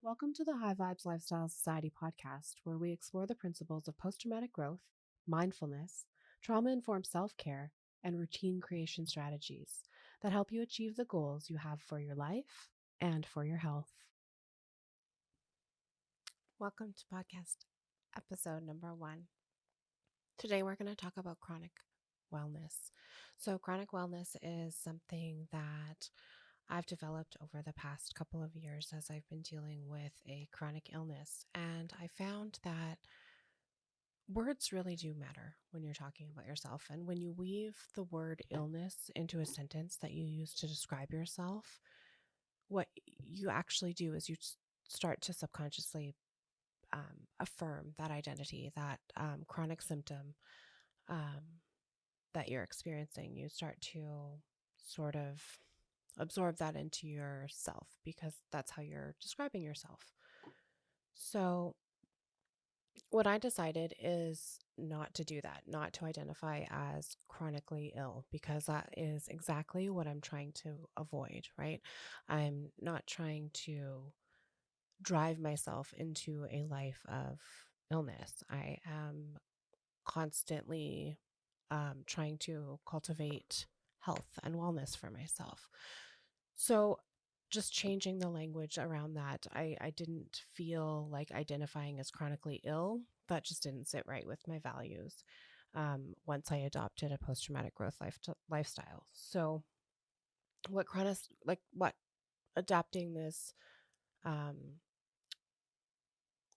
Welcome to the High Vibes Lifestyle Society podcast, where we explore the principles of post traumatic growth, mindfulness, trauma informed self care, and routine creation strategies that help you achieve the goals you have for your life and for your health. Welcome to podcast episode number 1. Today, we're going to talk about chronic wellness. So, chronic wellness is something that I've developed over the past couple of years as I've been dealing with a chronic illness. And I found that words really do matter when you're talking about yourself. And when you weave the word illness into a sentence that you use to describe yourself, what you actually do is you start to subconsciously affirm that identity, that chronic symptom um, that you're experiencing. You start to sort of absorb that into yourself because that's how you're describing yourself. So, what I decided is not to do that, not to identify as chronically ill, because that is exactly what I'm trying to avoid, right? I'm not trying to drive myself into a life of illness. I am constantly trying to cultivate health and wellness for myself. So, just changing the language around that, I didn't feel like identifying as chronically ill. That just didn't sit right with my values once I adopted a post traumatic growth lifestyle. So, what adapting this um,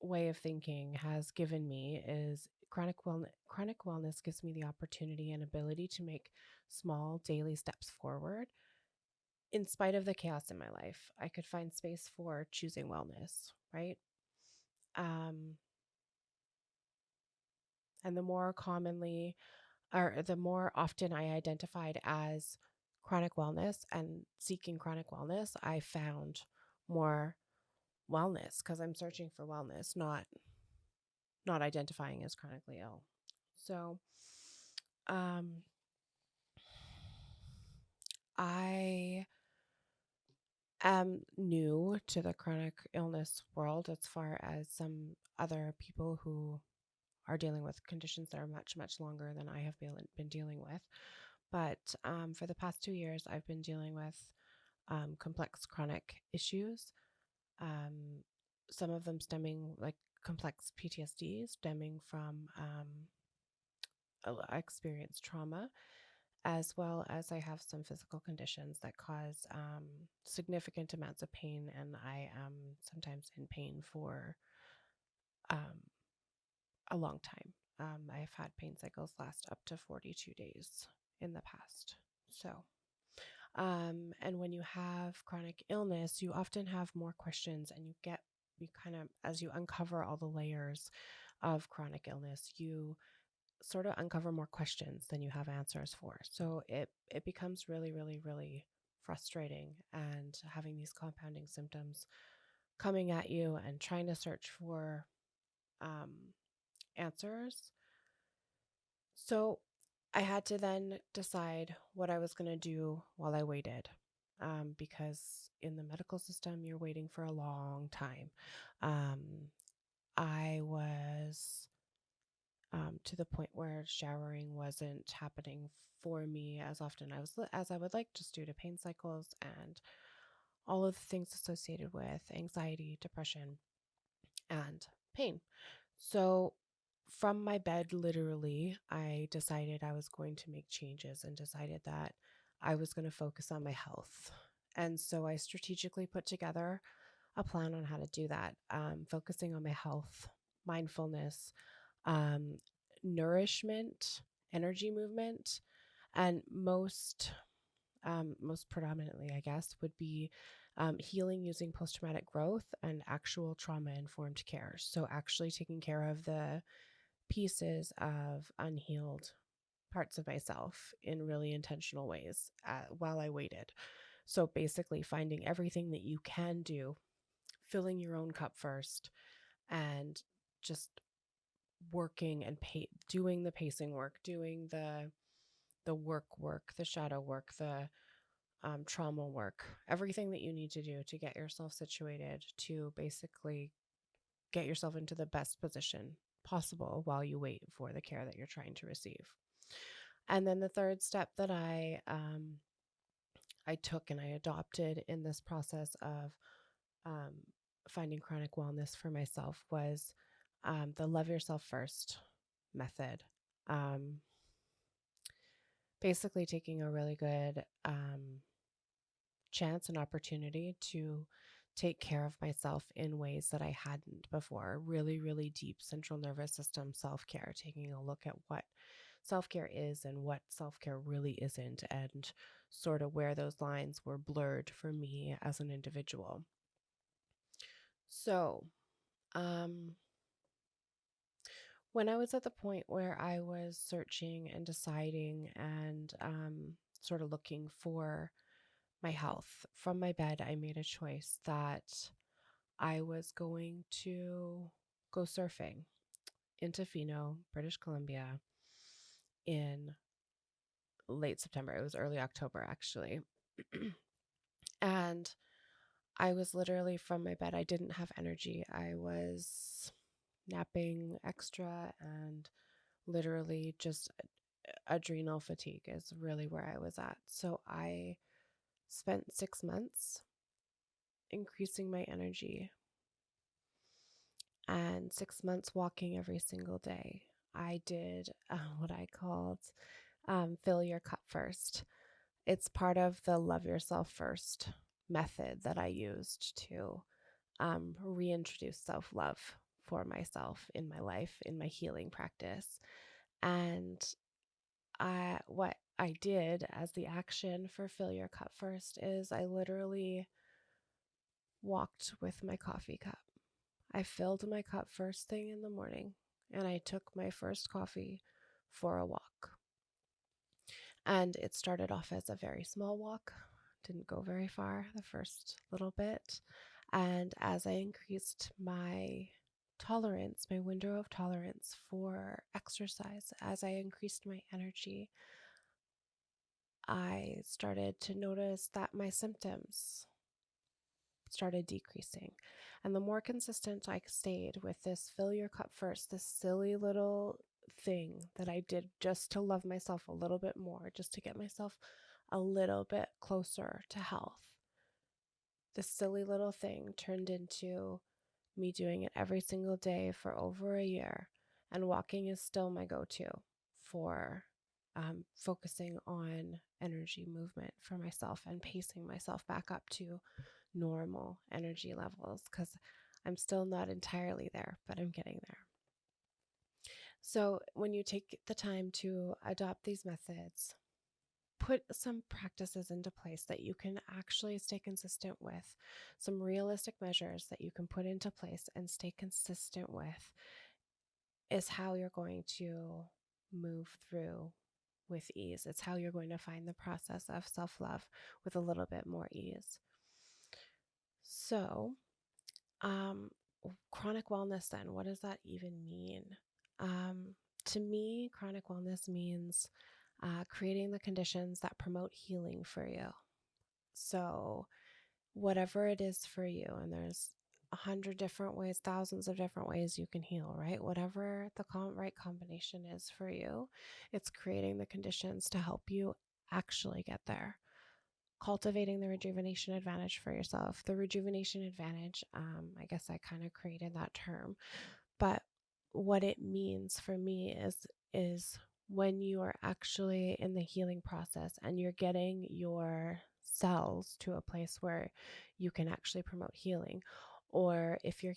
way of thinking has given me is chronic wellness gives me the opportunity and ability to make small daily steps forward. In spite of the chaos in my life, I could find space for choosing wellness, right? Um, and the more often I identified as chronic wellness and seeking chronic wellness, I found more wellness because I'm searching for wellness, not identifying as chronically ill. So, um, I am new to the chronic illness world as far as some other people who are dealing with conditions that are much, much longer than I have been dealing with. But for the past 2 years, I've been dealing with complex chronic issues. Some of them stemming like complex PTSD stemming from experienced trauma, as well as I have some physical conditions that cause significant amounts of pain, and I am sometimes in pain for um, a long time. I've had pain cycles last up to 42 days in the past. So, and when you have chronic illness, you often have more questions, and you kind of, as you uncover all the layers of chronic illness, you sort of uncover more questions than you have answers for. So it becomes really, really, really frustrating, and having these compounding symptoms coming at you and trying to search for um, answers. So I had to then decide what I was going to do while I waited. Because in the medical system, you're waiting for a long time. Um, I was to the point where showering wasn't happening for me as often as I would like, just due to pain cycles and all of the things associated with anxiety, depression, and pain. So, from my bed, literally, I decided I was going to make changes and decided that I was going to focus on my health. And so I strategically put together a plan on how to do that, focusing on my health, mindfulness, um, nourishment, energy movement, and most predominantly, I guess, would be healing using post traumatic growth and actual trauma informed care. So, actually taking care of the pieces of unhealed parts of myself in really intentional ways while I waited. So, basically, finding everything that you can do, filling your own cup first, and just working and doing the pacing work, doing the work, the shadow work, the trauma work, everything that you need to do to get yourself situated to basically get yourself into the best position possible while you wait for the care that you're trying to receive. And then the third step that I took and I adopted in this process of um, finding chronic wellness for myself was the love yourself first method. Um, Basically, taking a really good chance and opportunity to take care of myself in ways that I hadn't before. Really, really deep central nervous system self care, taking a look at what self care is and what self care really isn't, and sort of where those lines were blurred for me as an individual. So, um, when I was at the point where I was searching and deciding and sort of looking for my health from my bed, I made a choice that I was going to go surfing in Tofino, British Columbia in late September. It was early October, actually. And I was literally from my bed. I didn't have energy. I was napping extra and literally just adrenal fatigue is really where I was at. So I spent 6 months increasing my energy and 6 months walking every single day. I did what I called fill your cup first. It's part of the love yourself first method that I used to reintroduce self love for myself in my life, in my healing practice. And what I did as the action for fill your cup first is I literally walked with my coffee cup. I filled my cup first thing in the morning and I took my first coffee for a walk. And it started off as a very small walk, didn't go very far the first little bit. And as I increased my tolerance, my window of tolerance for exercise, as I increased my energy, I started to notice that my symptoms started decreasing. And the more consistent I stayed with this fill your cup first, this silly little thing that I did just to love myself a little bit more, just to get myself a little bit closer to health, this silly little thing turned into me doing it every single day for over a year. And walking is still my go to for focusing on energy movement for myself and pacing myself back up to normal energy levels because I'm still not entirely there, but I'm getting there. So, when you take the time to adopt these methods, put some practices into place that you can actually stay consistent with, some realistic measures that you can put into place and stay consistent with, is how you're going to move through with ease. It's how you're going to find the process of self love with a little bit more ease. So, um, chronic wellness, then, what does that even mean? Um, to me, chronic wellness means creating the conditions that promote healing for you. So, whatever it is for you, and there's 100 different ways, thousands of different ways you can heal, right? Whatever the right combination is for you, it's creating the conditions to help you actually get there. Cultivating the rejuvenation advantage for yourself. The rejuvenation advantage, I guess I kind of created that term, but what it means for me is when you are actually in the healing process and you're getting your cells to a place where you can actually promote healing, or if you're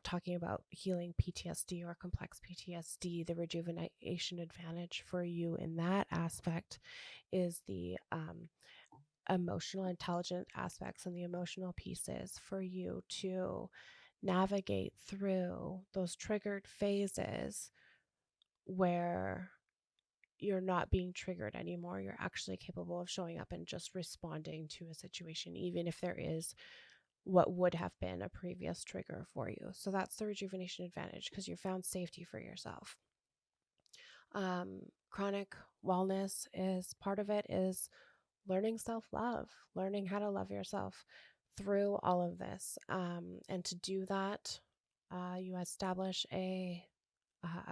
talking about healing PTSD or complex PTSD, the rejuvenation advantage for you in that aspect is the emotional intelligent aspects and the emotional pieces for you to navigate through those triggered phases where you're not being triggered anymore. You're actually capable of showing up and just responding to a situation, even if there is what would have been a previous trigger for you. So that's the rejuvenation advantage because you found safety for yourself. Chronic wellness is part of it is learning self-love, learning how to love yourself through all of this. And to do that, you establish a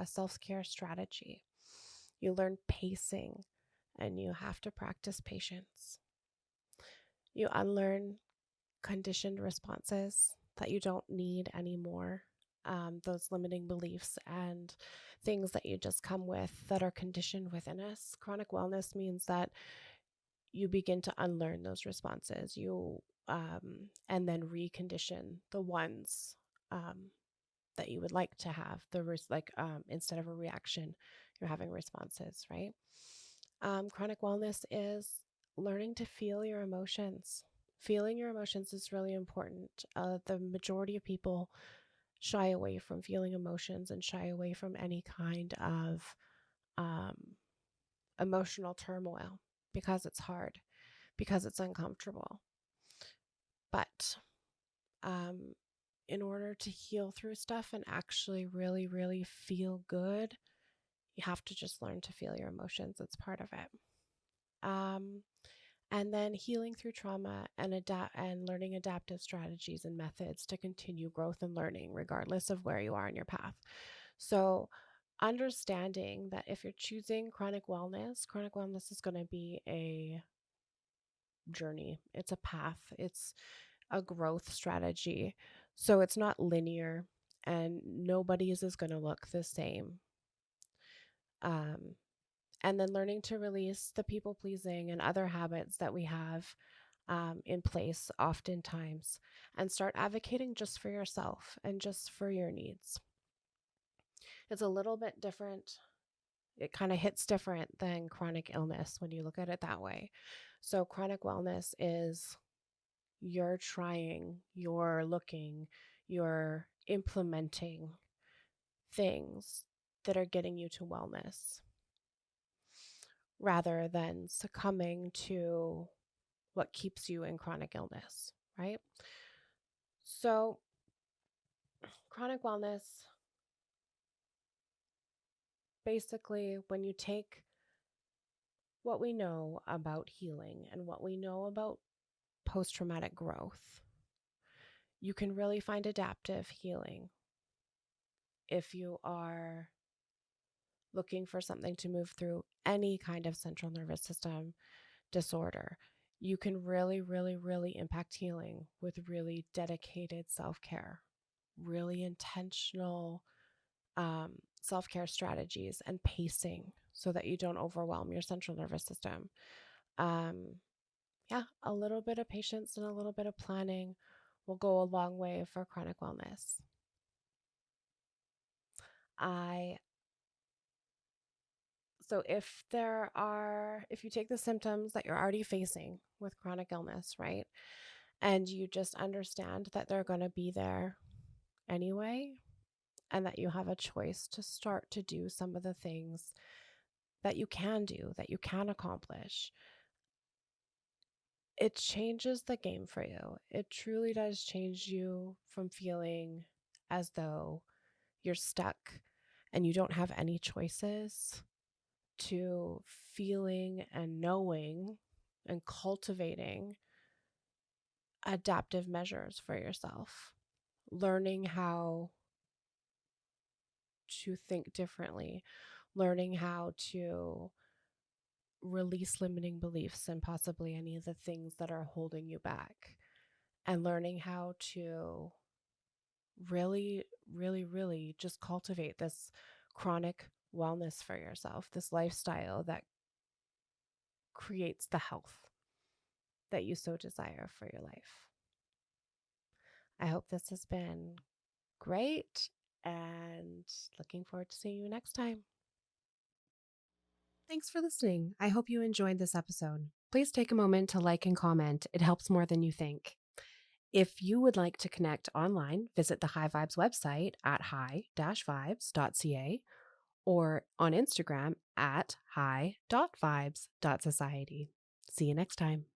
self-care strategy. You learn pacing, and you have to practice patience. You unlearn conditioned responses that you don't need anymore. Those limiting beliefs and things that you just come with that are conditioned within us. Chronic wellness means that you begin to unlearn those responses. And then recondition the ones um, that you would like to have. Instead of a reaction, you're having responses, right? Chronic wellness is learning to feel your emotions. Feeling your emotions is really important. The majority of people shy away from feeling emotions and shy away from any kind of um, emotional turmoil because it's hard, because it's uncomfortable. But um, in order to heal through stuff and actually really, really feel good, you have to just learn to feel your emotions. It's part of it. Um, and then healing through trauma and learning adaptive strategies and methods to continue growth and learning regardless of where you are in your path. So understanding that if you're choosing chronic wellness is going to be a journey. It's a path. It's a growth strategy. So it's not linear, and nobody's is going to look the same. Um, and then learning to release the people pleasing and other habits that we have in place oftentimes, and start advocating just for yourself and just for your needs. It's a little bit different. It kind of hits different than chronic illness when you look at it that way. So, chronic wellness is you're trying, you're looking, you're implementing things that are getting you to wellness rather than succumbing to what keeps you in chronic illness, right? So, chronic wellness basically, when you take what we know about healing and what we know about post traumatic growth, you can really find adaptive healing if you are looking for something to move through any kind of central nervous system disorder. You can really, really, really impact healing with really dedicated self care, really intentional self care strategies and pacing so that you don't overwhelm your central nervous system. Um, yeah, a little bit of patience and a little bit of planning will go a long way for chronic wellness. I So if you take the symptoms that you're already facing with chronic illness, right? And you just understand that they're going to be there anyway, and that you have a choice to start to do some of the things that you can do, that you can accomplish, it changes the game for you. It truly does change you from feeling as though you're stuck and you don't have any choices to feeling and knowing and cultivating adaptive measures for yourself, learning how to think differently, learning how to release limiting beliefs and possibly any of the things that are holding you back, and learning how to really, really, really just cultivate this chronic wellness for yourself, this lifestyle that creates the health that you so desire for your life. I hope this has been great and looking forward to seeing you next time. Thanks for listening. I hope you enjoyed this episode. Please take a moment to like and comment. It helps more than you think. If you would like to connect online, visit the High Vibes website at high-vibes.ca or on Instagram at high.vibes.society. See you next time.